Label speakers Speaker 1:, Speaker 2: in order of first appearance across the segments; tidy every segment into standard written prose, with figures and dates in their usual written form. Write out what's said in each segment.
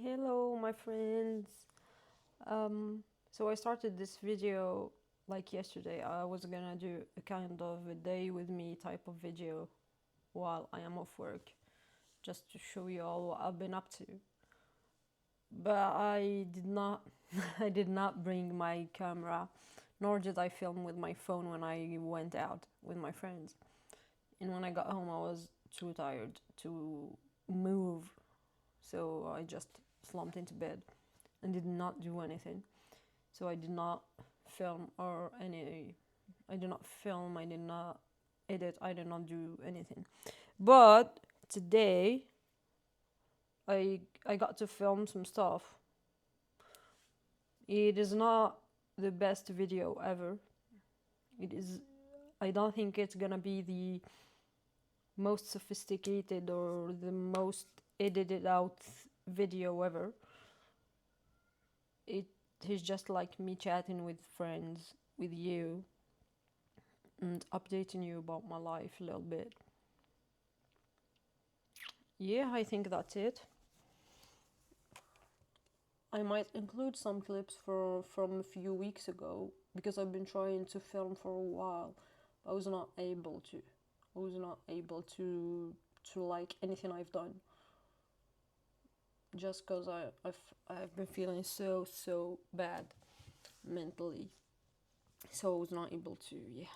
Speaker 1: Hello, my friends. So I started this video like yesterday. I was gonna do a kind of a day with me type of video while I am off work, just to show you all what I've been up to. But I did not, I did not bring my camera, nor did I film with my phone when I went out with my friends. And when I got home, I was too tired to move, so I just slumped into bed and did not do anything. So I did not film or any. I did not film. I did not edit. I did not do anything. But today, I got to film some stuff. It is not the best video ever. It is. I don't think it's gonna be the most sophisticated or the most edited out video ever. It is just like me chatting with friends, with you, and updating you about my life a little bit. Yeah, I think that's it. I might include some clips from a few weeks ago because I've been trying to film for a while. I was not able to. I was not able to like anything I've done. Just because I've been feeling so bad mentally. So I was not able to, yeah.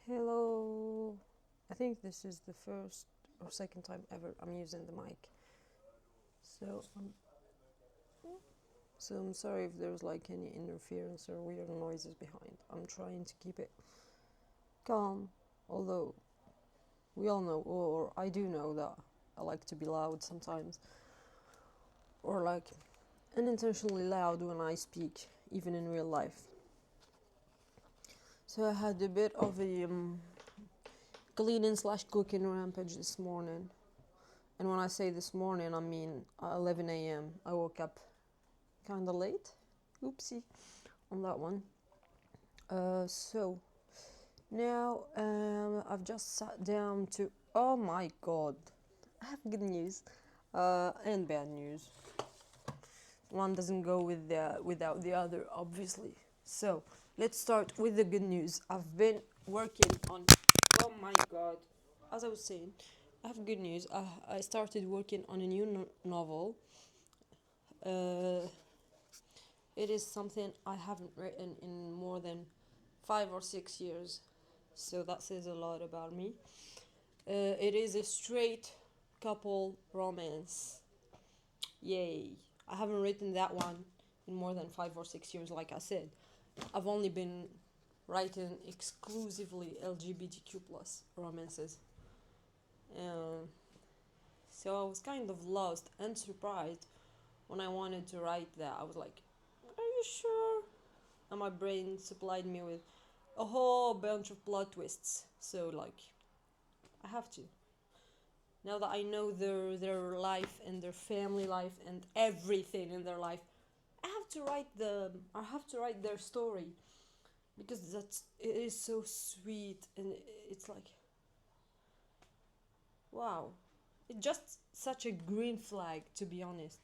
Speaker 1: Hello. I think this is the first or second time ever I'm using the mic. So I'm sorry if there's like any interference or weird noises behind. I'm trying to keep it calm, although we all know, or I do know, that I like to be loud sometimes, or like unintentionally loud when I speak, even in real life. So I had a bit of a cleaning slash cooking rampage this morning. And when I say this morning, I mean 11 a.m. I woke up kind of late. Oopsie on that one. So now I've just sat down to. Oh my god, I have good news and bad news. One doesn't go without the other, obviously. So let's start with the good news. I've been working on. Oh my god. As I was saying, I have good news. I started working on a new novel. Uh, it is something I haven't written in more than 5 or 6 years, so that says a lot about me. It is a straight couple romance. Yay! I haven't written that one in more than 5 or 6 years, like I said. I've only been writing exclusively LGBTQ plus romances. Um, so I was kind of lost and surprised when I wanted to write that. I was like, are you sure? And my brain supplied me with a whole bunch of plot twists. So like, I have to. Now that I know their life and their family life and everything in their life, I have to write their story, because it is so sweet, and it's like, wow. It's just such a green flag, to be honest.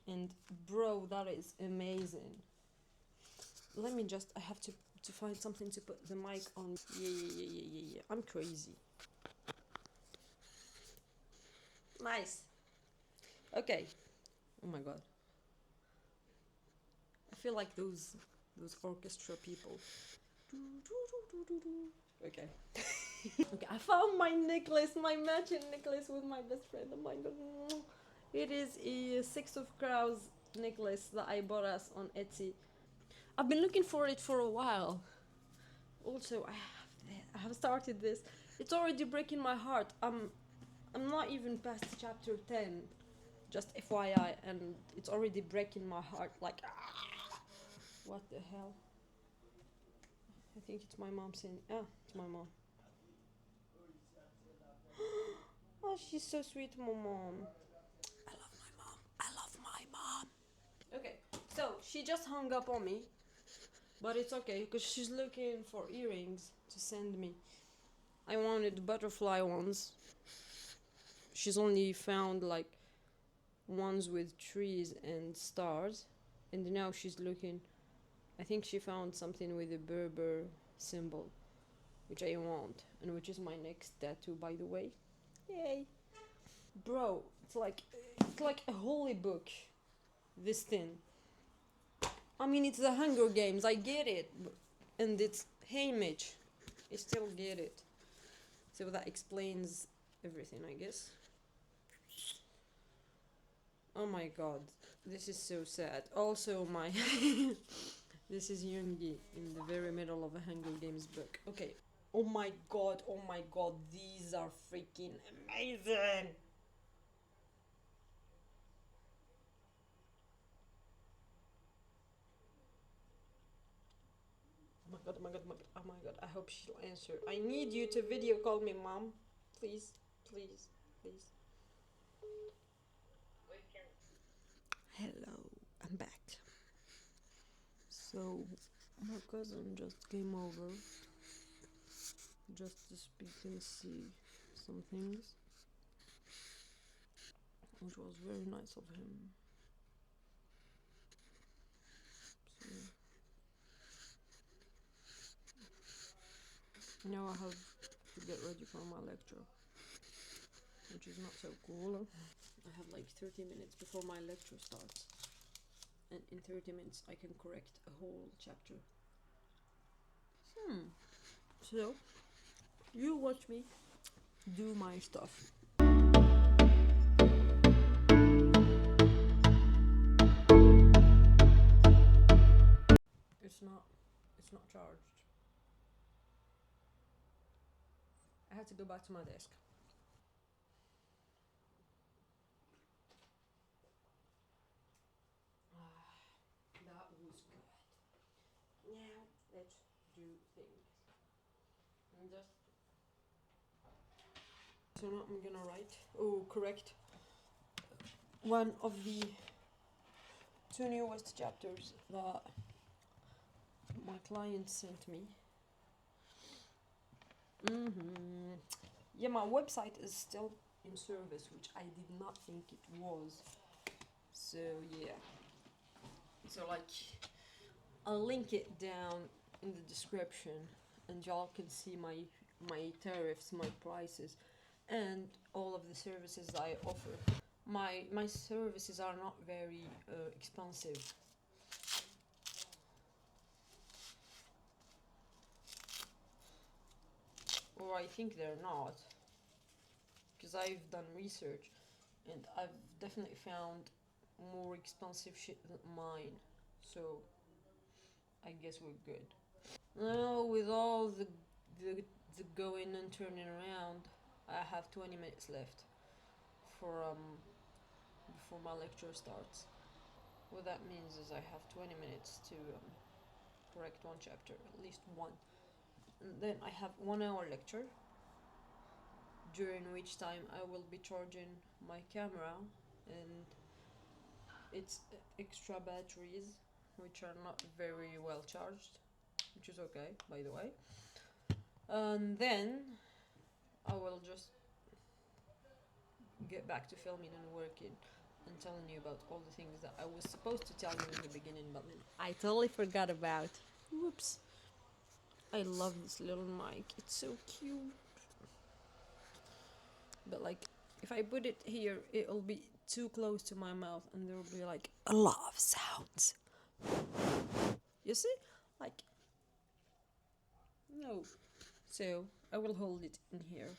Speaker 1: And bro, that is amazing. I have to find something to put the mic on. Yeah. I'm crazy. Nice. Okay. Oh my god. I feel like those orchestra people. Okay. Okay, I found my necklace, my matching necklace with my best friend. Oh my god. It is a Six of Crows necklace that I bought us on Etsy. I've been looking for it for a while. Also, I have started this. It's already breaking my heart. I'm not even past chapter 10, just FYI, and it's already breaking my heart. Like, what the hell? I think it's my mom saying, it's my mom. Oh, she's so sweet, my mom. I love my mom. I love my mom. Okay, so she just hung up on me, but it's okay because she's looking for earrings to send me. I wanted butterfly ones. She's only found like ones with trees and stars, and now she's looking. I think she found something with a Berber symbol, which I want, and which is my next tattoo, by the way. Yay, bro! It's like a holy book. This thing. I mean, it's the Hunger Games. I get it, and it's Hamish. I still get it. So that explains everything, I guess. Oh my god, this is so sad. Also, my this is Yoongi in the very middle of a Hunger Games book. Okay. Oh my god, these are freaking amazing. Oh my god, oh my god, oh my god, oh my god. I hope she'll answer. I need you to video call me, mom. Please, please, please. Hello, I'm back. So, my cousin just came over just to speak and see some things, which was very nice of him. So, now I have to get ready for my lecture, which is not so cool. I have like 30 minutes before my lecture starts, and in 30 minutes I can correct a whole chapter. So, you watch me do my stuff. It's not charged. I had to go back to my desk. That was good. Now let's do things. And just so now I'm gonna write. Oh, correct. One of the two newest chapters that my client sent me. Yeah, my website is still in service, which I did not think it was. So yeah. So like, I'll link it down in the description, and y'all can see my tariffs, my prices, and all of the services I offer. My services are not very expensive. Or I think they're not, because I've done research and I've definitely found more expensive shit than mine. So I guess we're good. Now with all the, the going and turning around, I have 20 minutes left for before my lecture starts. What that means is I have 20 minutes to correct one chapter, at least one. And then I have 1 hour lecture, during which time I will be charging my camera, and it's extra batteries, which are not very well charged, which is okay, by the way. And then I will just get back to filming and working and telling you about all the things that I was supposed to tell you in the beginning, but then I totally forgot about. Whoops. I love this little mic. It's so cute. But like, if I put it here, it'll be too close to my mouth, and there will be like a lot of sounds. You see? Like, no. So I will hold it in here.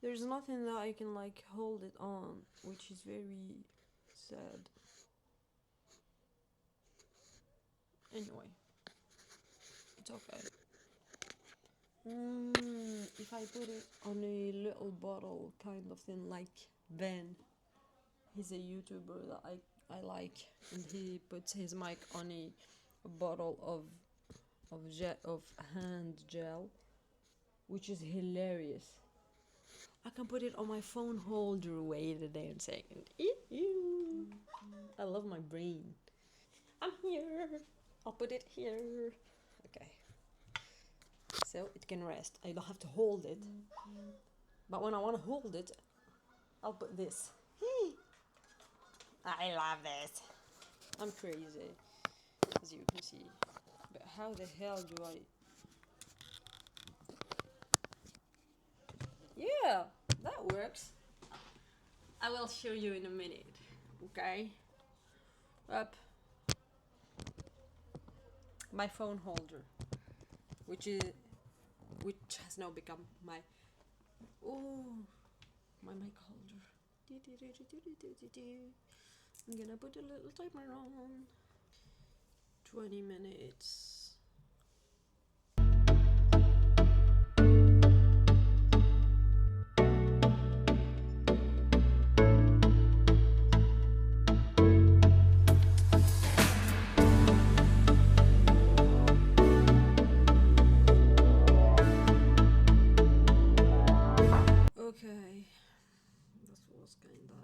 Speaker 1: There's nothing that I can like hold it on, which is very sad. Anyway, it's okay. If I put it on a little bottle kind of thing, like Ben, he's a YouTuber that I like, and he puts his mic on a bottle of hand gel, which is hilarious. I can put it on my phone holder. Wait a damn second. Ew. I love my brain. I'm here. I'll put it here. Okay. so it can rest. I don't have to hold it. But when I want to hold it, I'll put this. I love this. I'm crazy, as you can see. But how the hell do I... Yeah, that works. I will show you in a minute. Okay? Up. My phone holder, which has now become my... Oh, my mic holder. I'm gonna put a little timer on. 20 minutes. Okay, that was kinda...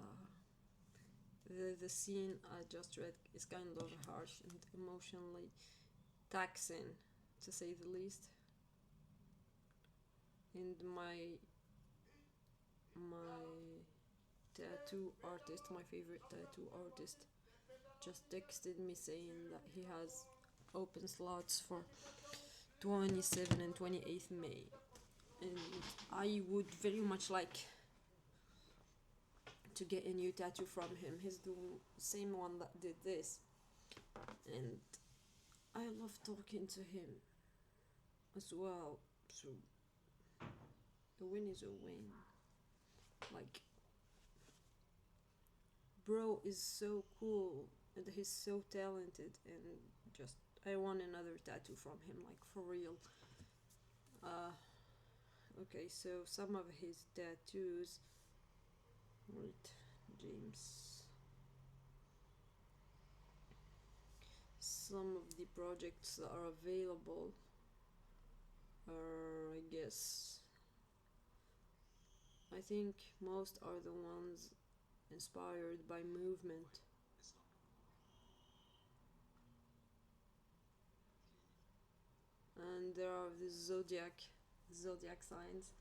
Speaker 1: The scene I just read is kind of harsh and emotionally taxing, to say the least. And my tattoo artist, my favorite tattoo artist, just texted me saying that he has open slots for 27 and 28th May, and I would very much like to get a new tattoo from him. He's the same one that did this, and I love talking to him as well. So a win is a win. Like, bro is so cool and he's so talented, and just I want another tattoo from him, like for real. Okay, so some of his tattoos. Wait, James. Some of the projects that are available are, I guess, I think most are the ones inspired by movement. And there are the zodiac signs.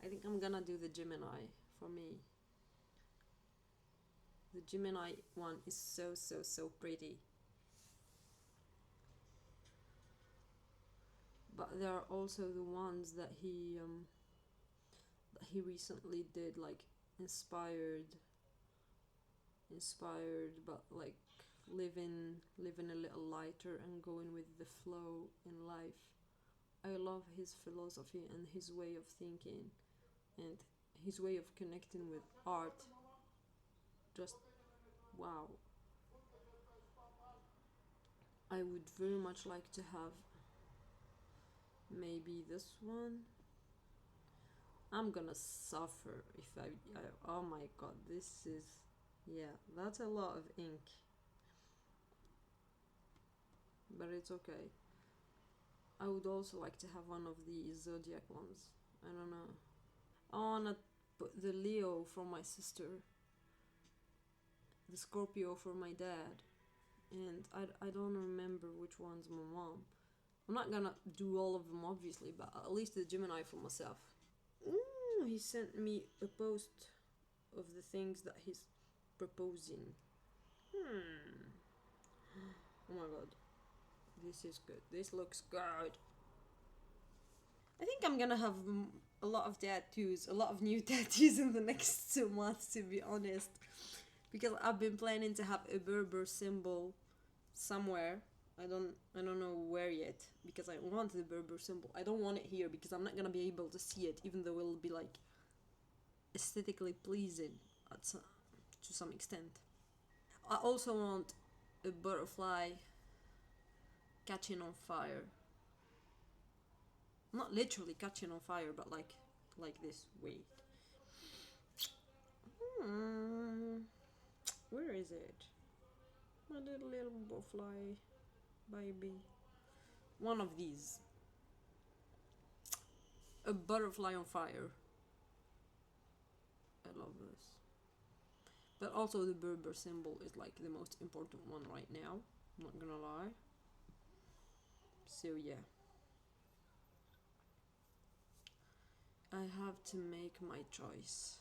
Speaker 1: I think I'm gonna do the Gemini for me. The Gemini one is so pretty. But there are also the ones that he recently did, like inspired, but like living a little lighter and going with the flow in life. I love his philosophy and his way of thinking and his way of connecting with art. Just wow. I would very much like to have maybe this one. I'm gonna suffer if I oh my god, this is... yeah, that's a lot of ink. But it's okay. I would also like to have one of the zodiac ones. I don't know. I wanna put the Leo for my sister, the Scorpio for my dad, and I don't remember which one's my mom. I'm not gonna do all of them obviously, but at least the Gemini for myself. Ooh, he sent me a post of the things that he's proposing. Oh my god. This is good. This looks good. I think I'm gonna have a lot of tattoos, a lot of new tattoos in the next 2 months, to be honest. Because I've been planning to have a Berber symbol somewhere. I don't know where yet, because I want the Berber symbol. I don't want it here because I'm not gonna be able to see it, even though it'll be like aesthetically pleasing to some extent. I also want a butterfly catching on fire. Not literally catching on fire, but like this. Wait. Where is it? My little butterfly baby. One of these. A butterfly on fire. I love this. But also the Berber symbol is like the most important one right now. I'm not gonna lie. So yeah. I have to make my choice.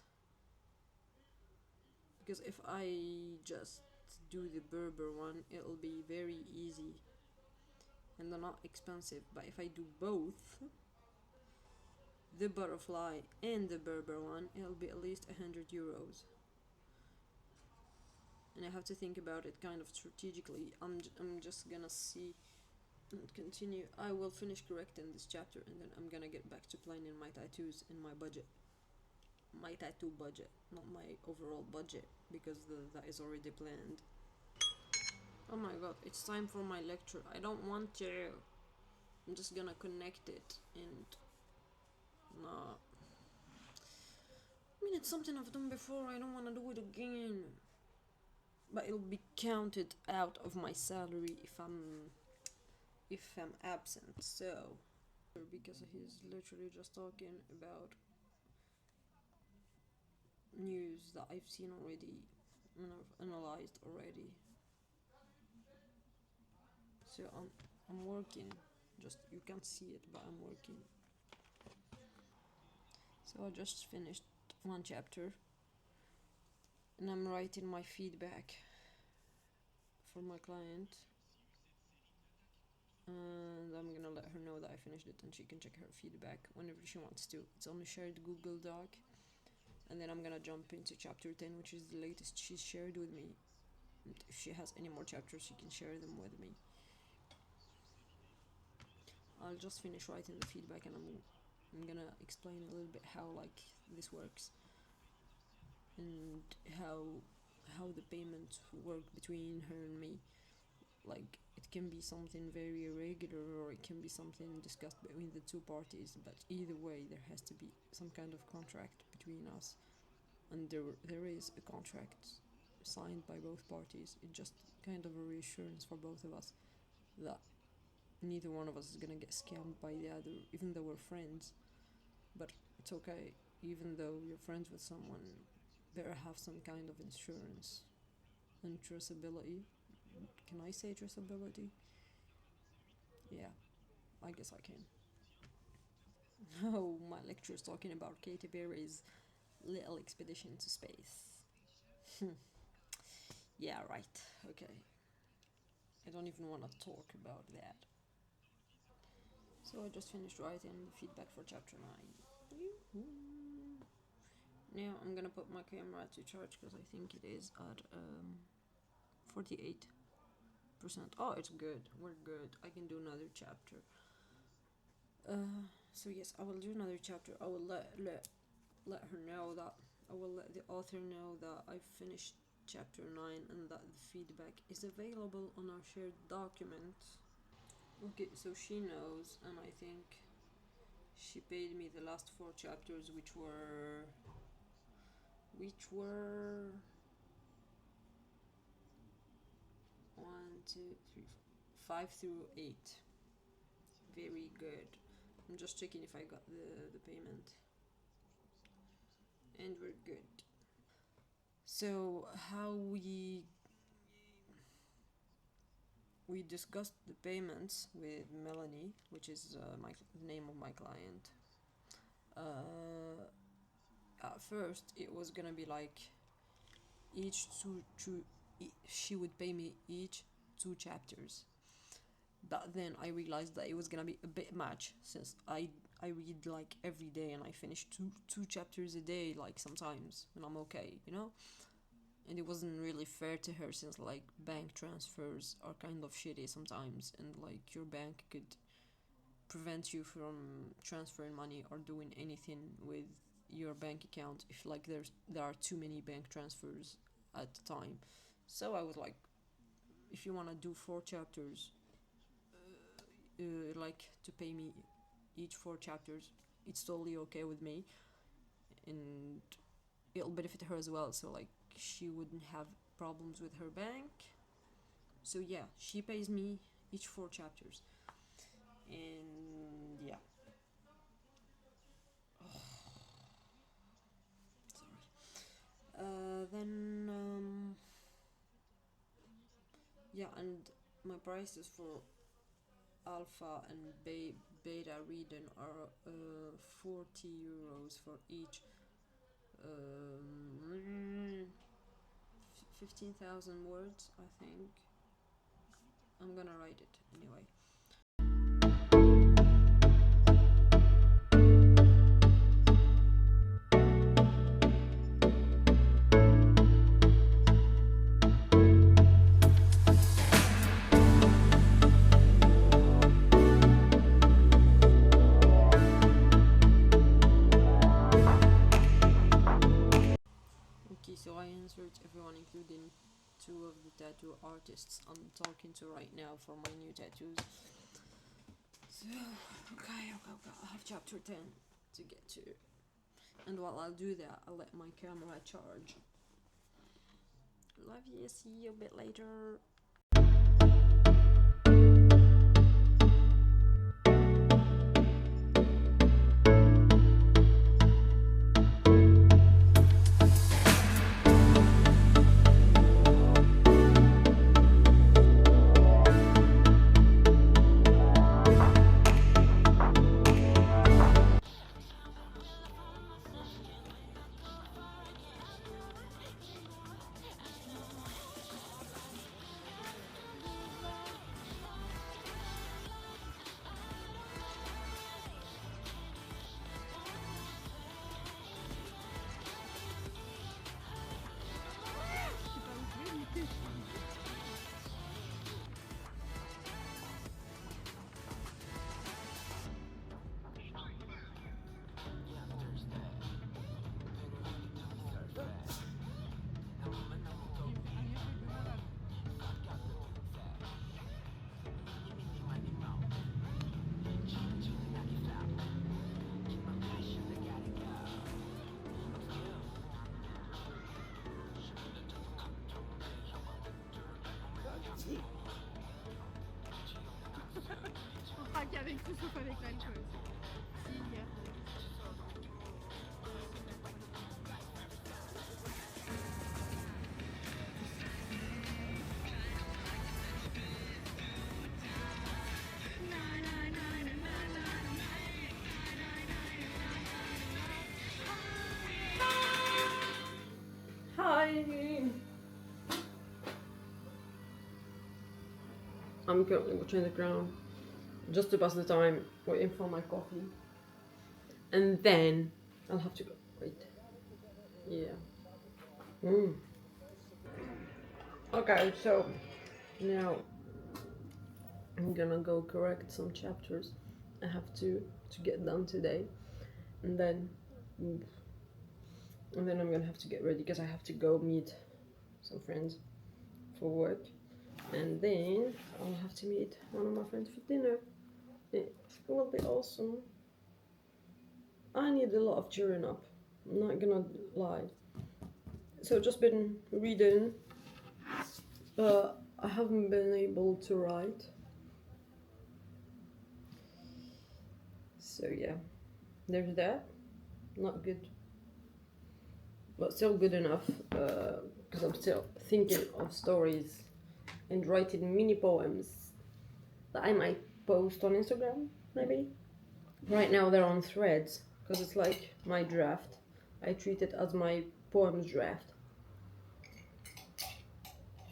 Speaker 1: Because if I just do the Berber one, it'll be very easy and they're not expensive. But if I do both, the butterfly and the Berber one, it'll be at least 100 euros. And I have to think about it kind of strategically. I'm just gonna see and continue. I will finish correcting this chapter and then I'm gonna get back to planning my tattoos and my budget. My tattoo budget, not my overall budget, because that is already planned. Oh my god, it's time for my lecture. I don't want to. I'm just gonna connect it and. Nah. I mean, it's something I've done before. I don't wanna do it again. But it'll be counted out of my salary if I'm absent. So, because he's literally just talking about news that I've seen already and I've analyzed already. So I'm working. Just you can't see it, but I'm working. So I just finished one chapter and I'm writing my feedback for my client. And I'm gonna let her know that I finished it and she can check her feedback whenever she wants to. It's on a shared Google Doc. And then I'm gonna jump into chapter 10, which is the latest she's shared with me. And if she has any more chapters, she can share them with me. I'll just finish writing the feedback and I'm gonna explain a little bit how like this works and how the payments work between her and me. Like it can be something very irregular or it can be something discussed between the two parties, but either way there has to be some kind of contract between us, and there is a contract signed by both parties. It's just kind of a reassurance for both of us that neither one of us is gonna get scammed by the other, even though we're friends. But it's okay, even though you're friends with someone, better have some kind of insurance and traceability. Can I say traceability? Yeah, I guess I can. Oh, my lecture is talking about Katy Perry's little expedition to space. Yeah, right. Okay. I don't even want to talk about that. So I just finished writing the feedback for chapter 9. Yoo-hoo. Now I'm gonna put my camera to charge because I think it is at 48%. Oh, it's good. We're good. I can do another chapter. So yes, I will do another chapter. I will let her know that I will let the author know that I've finished chapter 9 and that the feedback is available on our shared document. Okay, so she knows, and I think she paid me the last 4 chapters, which were 5 through 8. Very good. I'm just checking if I got the payment, and we're good. So how we discussed the payments with Melanie, which is the name of my client. At first, it was gonna be like each she would pay me each 2 chapters. But then I realized that it was gonna be a bit much since I read like every day and I finish two chapters a day like sometimes and I'm okay, you know? And it wasn't really fair to her since like bank transfers are kind of shitty sometimes and like your bank could prevent you from transferring money or doing anything with your bank account if like there are too many bank transfers at the time. So I was like, if you want to do 4 chapters, like to pay me each 4 chapters, it's totally okay with me, and it'll benefit her as well. So like she wouldn't have problems with her bank. So yeah, she pays me each 4 chapters, and yeah. Then yeah, and my prices for alpha and beta reading are 40 euros for each. 15,000 words, I think. I'm gonna write it anyway. Okay, so I answered everyone, including 2 of the tattoo artists I'm talking to right now for my new tattoos. So, okay, I have chapter 10 to get to. And while I'll do that, I'll let my camera charge. Love you, see you a bit later.
Speaker 2: Avec tout sauf avec l'alcool.
Speaker 1: Hi! I'm currently watching the ground just to pass the time, waiting for my coffee. And then I'll have to go. Wait. Yeah. Okay, so now I'm gonna go correct some chapters I have to get done today, and then I'm gonna have to get ready because I have to go meet some friends for work, and then I'll have to meet one of my friends for dinner. It will be awesome. I need a lot of cheering up, I'm not gonna lie. So just been reading, but I haven't been able to write. So yeah, there's that. Not good, but still good enough, because I'm still thinking of stories and writing mini poems that I might post on Instagram, maybe. Right now they're on Threads, because it's like my draft. I treat it as my poems draft.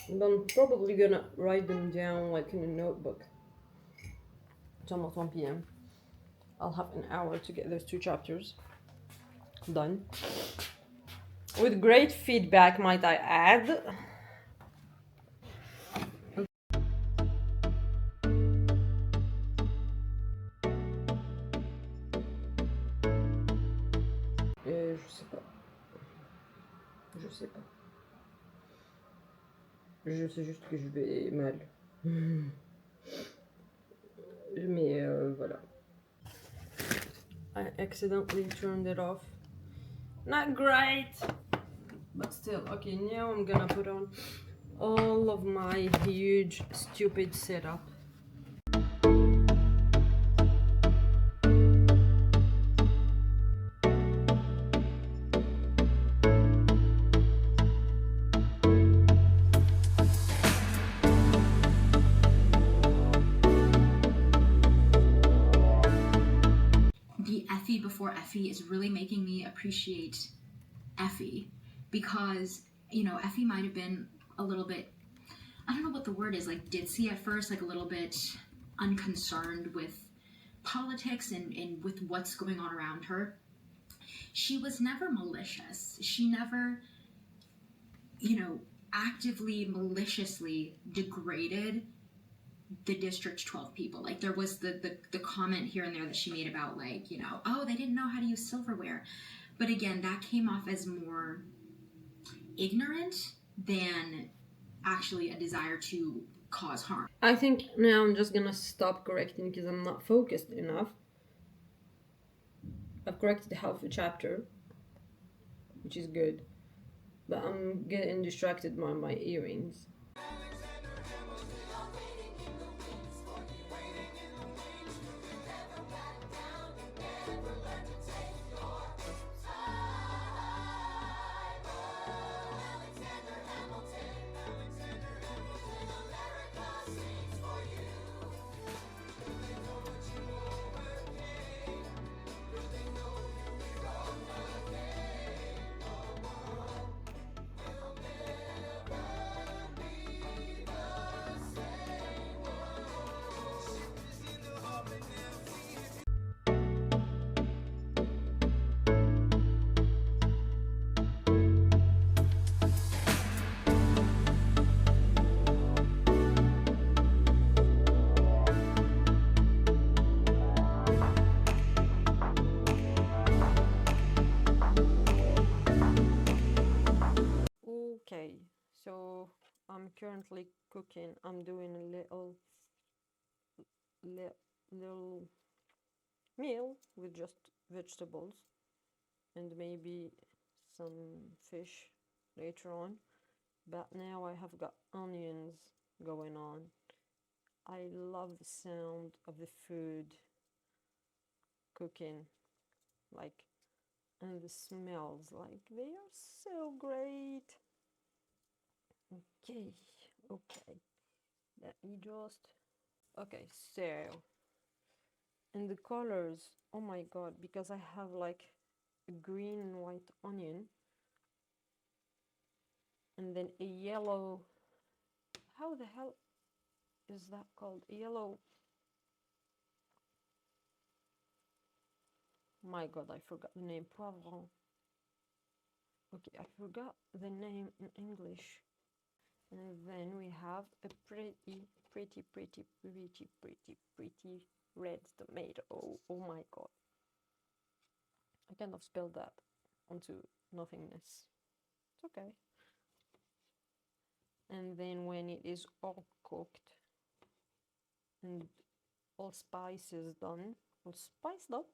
Speaker 1: And I'm probably gonna write them down like in a notebook. It's almost 1 p.m. I'll have an hour to get those 2 chapters done. With great feedback, might I add. Je sais pas. Je sais juste que je vais mal. Mais voilà. I accidentally turned it off. Not great, but still. Okay, now I'm gonna put on all of my huge stupid setup.
Speaker 3: for Effie is really making me appreciate Effie, because, you know, Effie might have been a little bit, I don't know what the word is, like ditzy at first, like a little bit unconcerned with politics and with what's going on around her. She was never malicious. She never, you know, actively, maliciously degraded the District 12 people. Like, there was the comment here and there that she made about, like, you know, oh, they didn't know how to use silverware. But again, that came off as more ignorant than actually a desire to cause harm.
Speaker 1: I think now I'm just gonna stop correcting because I'm not focused enough. I've corrected half a chapter, which is good, but I'm getting distracted by my earrings. Okay, so I'm currently cooking. I'm doing a little meal with just vegetables and maybe some fish later on. But now I have got onions going on. I love the sound of the food cooking, like, and the smells, like, they are so great. Okay, let me just, okay, so, and the colors, oh my god, because I have like a green and white onion and then a yellow, how the hell is that called? A yellow, my god, I forgot the name. Poivron. Okay, I forgot the name in English. And then we have a pretty red tomato. Oh my god. I kind of spilled that onto nothingness. It's okay. And then when it is all cooked and all spices done, all spiced up,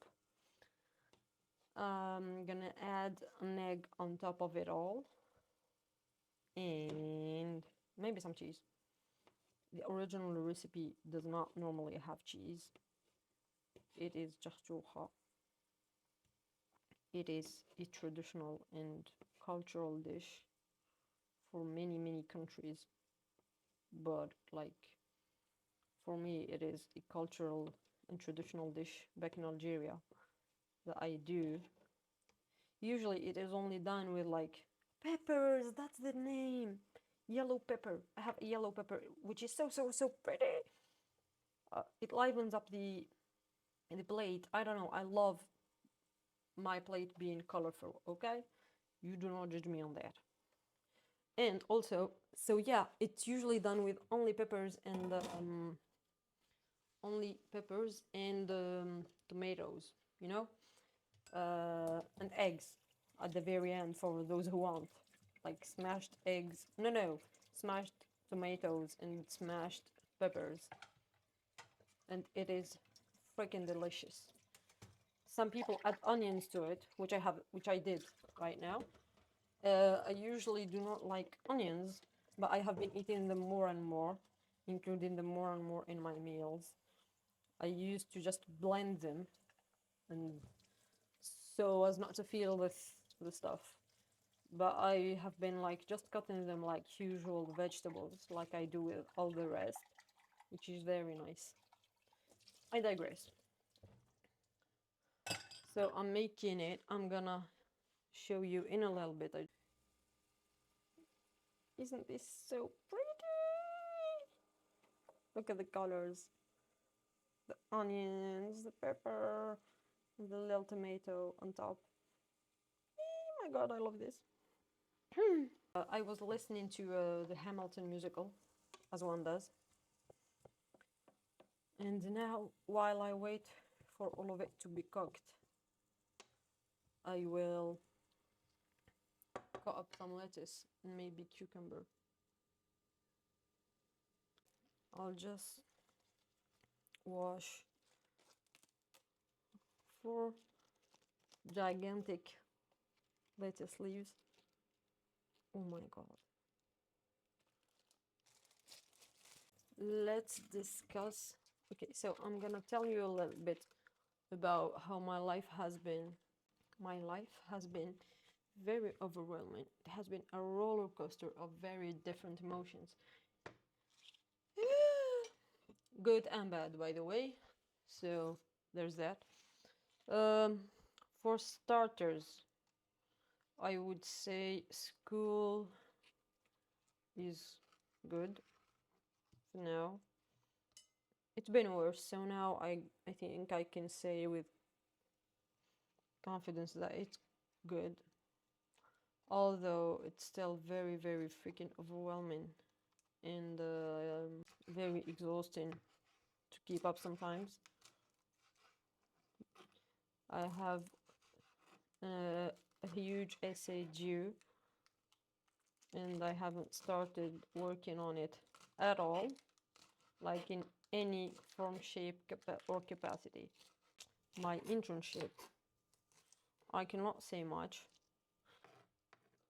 Speaker 1: I'm gonna add an egg on top of it all and maybe some cheese. The original recipe does not normally have cheese. It is just joha. It is a traditional and cultural dish for many countries, but like for me it is a cultural and traditional dish back in Algeria that I do. Usually it is only done with like peppers, that's the name. Yellow pepper. I have a yellow pepper which is so pretty. It livens up the plate. I don't know, I love my plate being colorful, okay? You do not judge me on that. And also, so yeah, it's usually done with only peppers and tomatoes, you know, and eggs at the very end for those who want, like smashed eggs. No, smashed tomatoes and smashed peppers, and it is freaking delicious. Some people add onions to it, which I did right now. I usually do not like onions, but I have been eating them more and more, including them more and more in my meals. I used to just blend them, and so as not to feel the stuff. But I have been like just cutting them like usual vegetables, like I do with all the rest, which is very nice. I digress. So I'm making it. I'm gonna show you in a little bit. Isn't this so pretty? Look at the colors. The onions, the pepper, the little tomato on top. Oh my god, I love this. I was listening to the Hamilton musical, as one does. And now, while I wait for all of it to be cooked, I will cut up some lettuce and maybe cucumber. I'll just wash 4 gigantic lettuce leaves. Oh my god. Let's discuss. Okay, so I'm gonna tell you a little bit about how my life has been. My life has been very overwhelming. It has been a roller coaster of very different emotions. Good and bad, by the way. So there's that. For starters, I would say school is good for now. It's been worse, so now I think I can say with confidence that it's good. Although it's still very, very freaking overwhelming and very exhausting to keep up sometimes. I have a huge essay due and I haven't started working on it at all, like in any form, shape, or capacity. My internship, I cannot say much,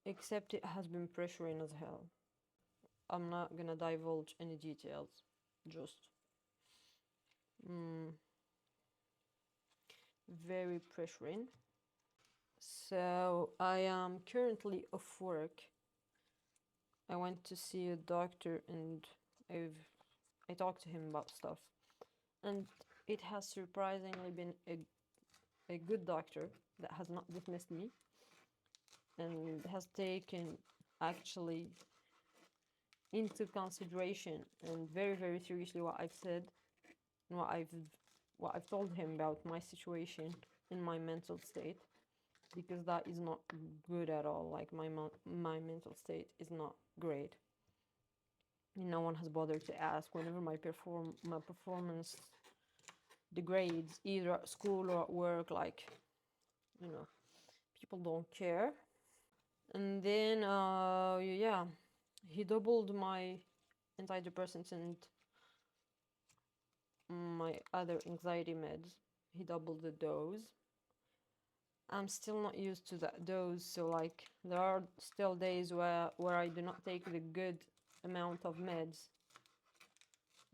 Speaker 1: except it has been pressuring as hell. I'm not gonna divulge any details, just very pressuring. So I am currently off work. I went to see a doctor and I talked to him about stuff. And it has surprisingly been a good doctor that has not dismissed me and has taken actually into consideration and very, very seriously what I've said and what I've told him about my situation and my mental state, because that is not good at all. Like my mental state is not great. No one has bothered to ask whenever my performance degrades, either at school or at work. Like, you know, people don't care. And then yeah, he doubled my antidepressants and my other anxiety meds. He doubled the dose. I'm still not used to that dose, so like there are still days where I do not take the good amount of meds,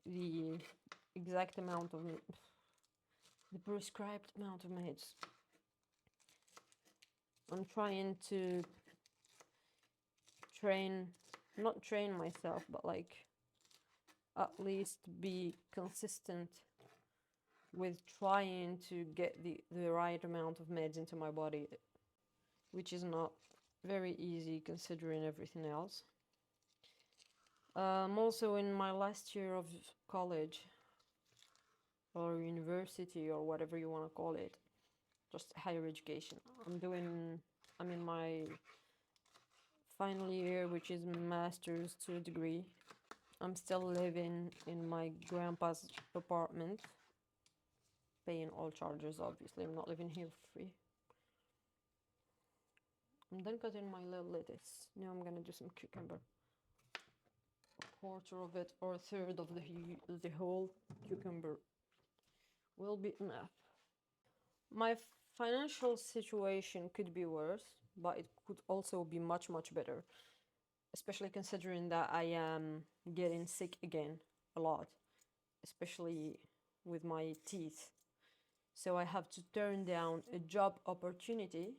Speaker 1: the exact amount of the prescribed amount of meds. I'm trying to not train myself, but like at least be consistent with trying to get the right amount of meds into my body, which is not very easy considering everything else. I'm also in my last year of college or university or whatever you want to call it, just higher education. I'm in my final year, which is master's to a degree. I'm still living in my grandpa's apartment, paying all charges, obviously. I'm not living here for free. I'm done cutting my little lettuce. Now I'm gonna do some cucumber. A quarter of it or a third of the whole cucumber will be enough. My financial situation could be worse, but it could also be much, much better. Especially considering that I am getting sick again a lot, especially with my teeth. So I have to turn down a job opportunity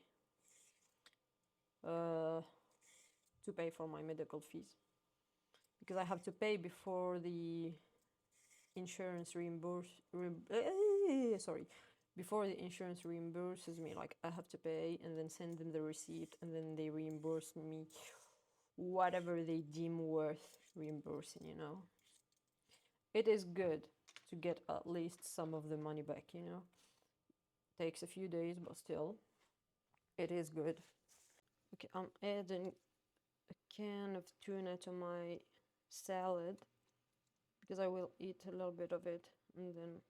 Speaker 1: to pay for my medical fees, because I have to pay before the insurance before the insurance reimburses me, like I have to pay and then send them the receipt, and then they reimburse me whatever they deem worth reimbursing, you know. It is good to get at least some of the money back, you know. Takes a few days, but still, it is good. Okay, I'm adding a can of tuna to my salad because I will eat a little bit of it and then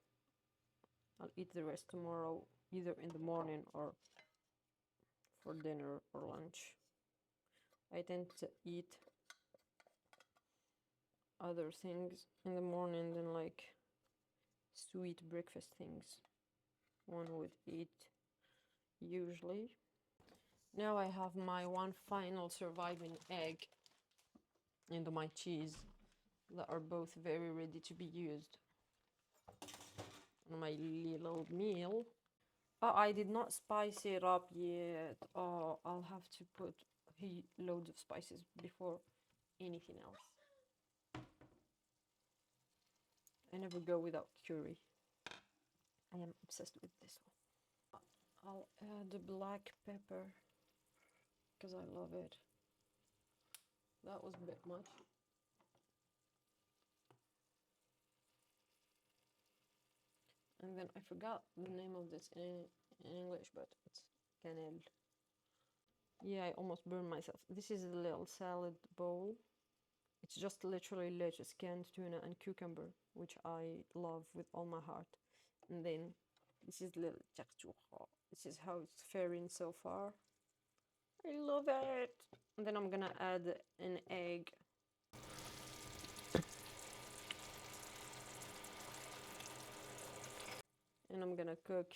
Speaker 1: I'll eat the rest tomorrow, either in the morning or for dinner or lunch. I tend to eat other things in the morning than like sweet breakfast things one would eat usually. Now I have my one final surviving egg and my cheese that are both very ready to be used on my little meal. Oh, I did not spice it up yet. Oh, I'll have to put loads of spices before anything else. I never go without curry. I am obsessed with this one. I'll add the black pepper because I love it. That was a bit much. And then I forgot the name of this in English, but it's cannelle. Yeah, I almost burned myself. This is a little salad bowl. It's just literally lettuce, canned tuna, and cucumber, which I love with all my heart. And then this is little charchoura. This is how it's faring so far. I love it. And then I'm gonna add an egg. And I'm gonna cook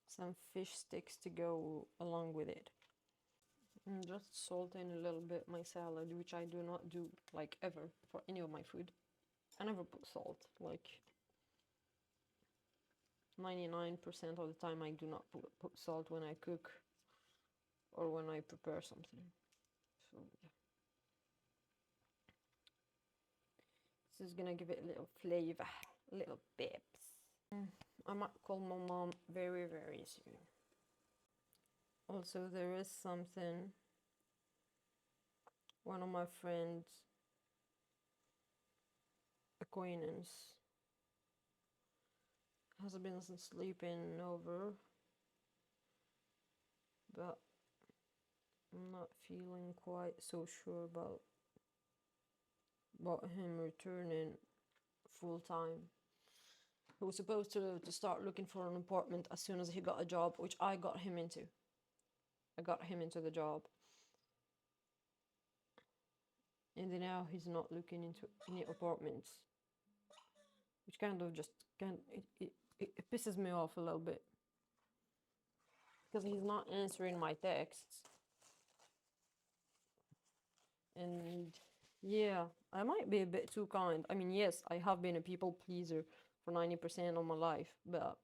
Speaker 1: some fish sticks to go along with it. And just salt in a little bit my salad, which I do not do like ever for any of my food. I never put salt, like 99% of the time I do not put salt when I cook or when I prepare something. So yeah. This is gonna give it a little flavor, a little pips. I might call my mom very, very soon. Also, there is something one of my friends, acquaintance, has been sleeping over, but I'm not feeling quite so sure about him returning full time. He was supposed to start looking for an apartment as soon as he got a job, which I got him into. I got him into the job. And then now he's not looking into any apartments, which kind of just it pisses me off a little bit because he's not answering my texts. And yeah, I might be a bit too kind. I mean, yes, I have been a people pleaser for 90% of my life, but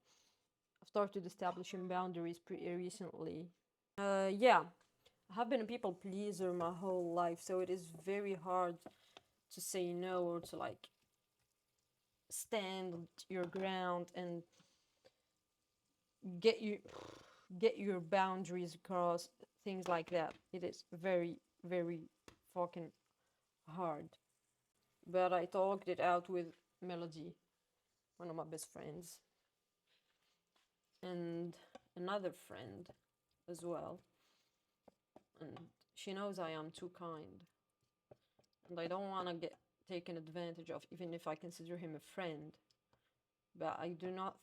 Speaker 1: I've started establishing boundaries pretty recently. Yeah, I have been a people pleaser my whole life, so it is very hard to say no or to like stand your ground and get your boundaries across, things like that. It is very, very fucking hard. But I talked it out with Melody, one of my best friends, and another friend as well. And she knows I am too kind. And I don't want to get taken advantage of, even if I consider him a friend. But I do not,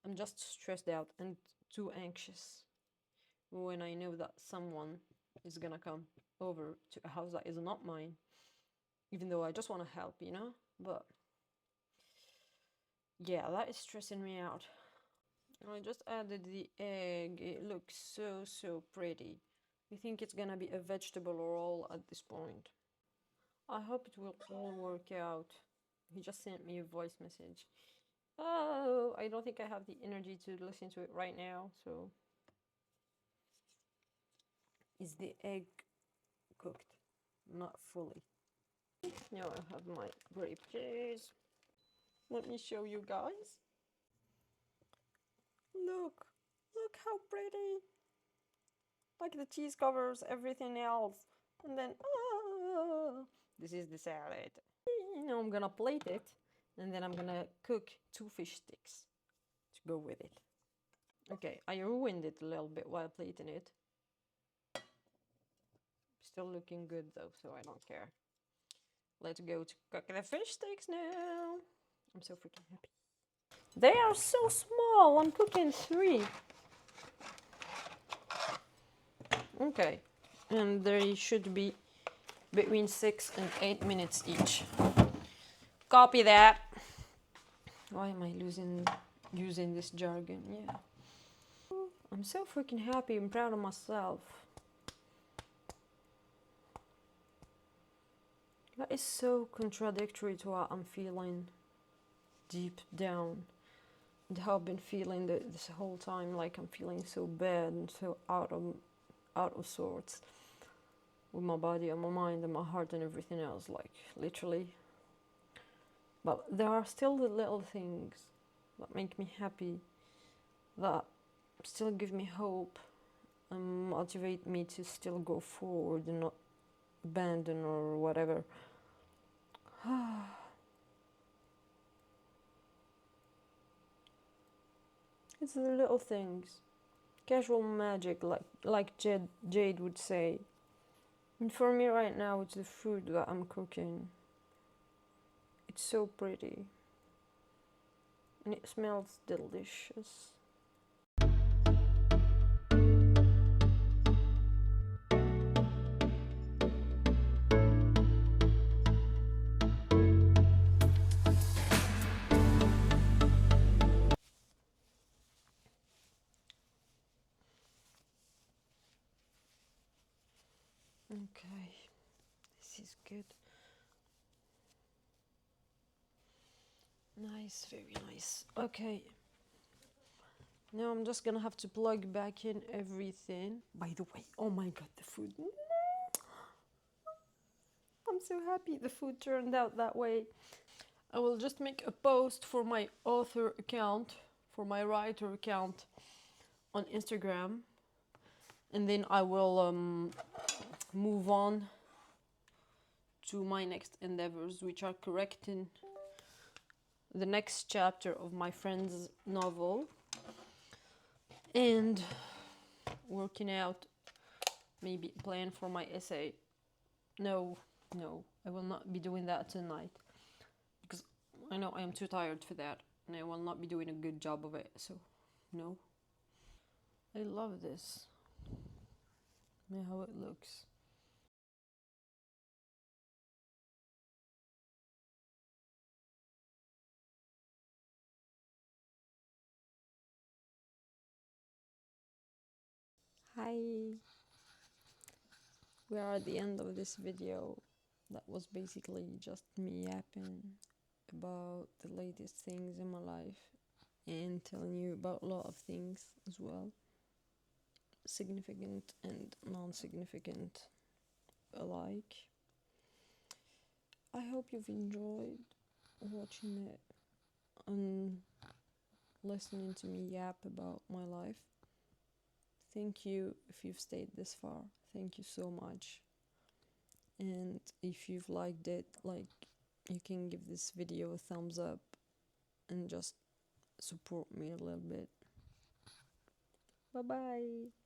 Speaker 1: I'm just stressed out and too anxious when I know that someone is gonna come over to a house that is not mine, even though I just want to help, you know? But yeah, that is stressing me out. I just added the egg. It looks so, so pretty. I think it's gonna be a vegetable roll at this point. I hope it will all work out. He just sent me a voice message. Oh, I don't think I have the energy to listen to it right now, so... Is the egg cooked? Not fully. Now I have my grape cheese. Let me show you guys. Look, look how pretty. Like the cheese covers everything else. And then, this is the salad. Now I'm gonna plate it, and then I'm gonna cook 2 fish sticks to go with it. Okay, I ruined it a little bit while plating it. Still looking good though, so I don't care. Let's go to cook the fish sticks now. I'm so freaking happy. They are so small. I'm cooking 3. Okay, and they should be between 6 and 8 minutes each. Copy that. Why am I using this jargon? Yeah. I'm so freaking happy and proud of myself. That is so contradictory to what I'm feeling deep down. And how I've been feeling this whole time, like I'm feeling so bad and so out of sorts with my body and my mind and my heart and everything else, like literally. But there are still the little things that make me happy, that still give me hope and motivate me to still go forward and not abandon or whatever. It's the little things. Casual magic, like Jade would say. And for me right now, it's the food that I'm cooking. It's so pretty. And it smells delicious. Okay, this is good. Nice, very nice. Okay. Now I'm just gonna have to plug back in everything. By the way, oh my god, the food. I'm so happy the food turned out that way. I will just make a post for my author account, for my writer account on Instagram. And then I will move on to my next endeavors, which are correcting the next chapter of my friend's novel and working out maybe a plan for my essay. No, I will not be doing that tonight because I know I am too tired for that and I will not be doing a good job of it, so no. I love this. Look how it looks. Hi. We are at the end of this video. That was basically just me yapping about the latest things in my life and telling you about a lot of things as well, significant and non-significant alike. I hope you've enjoyed watching it and listening to me yap about my life. Thank you if you've stayed this far. Thank you so much. And if you've liked it, you can give this video a thumbs up and just support me a little bit. Bye bye.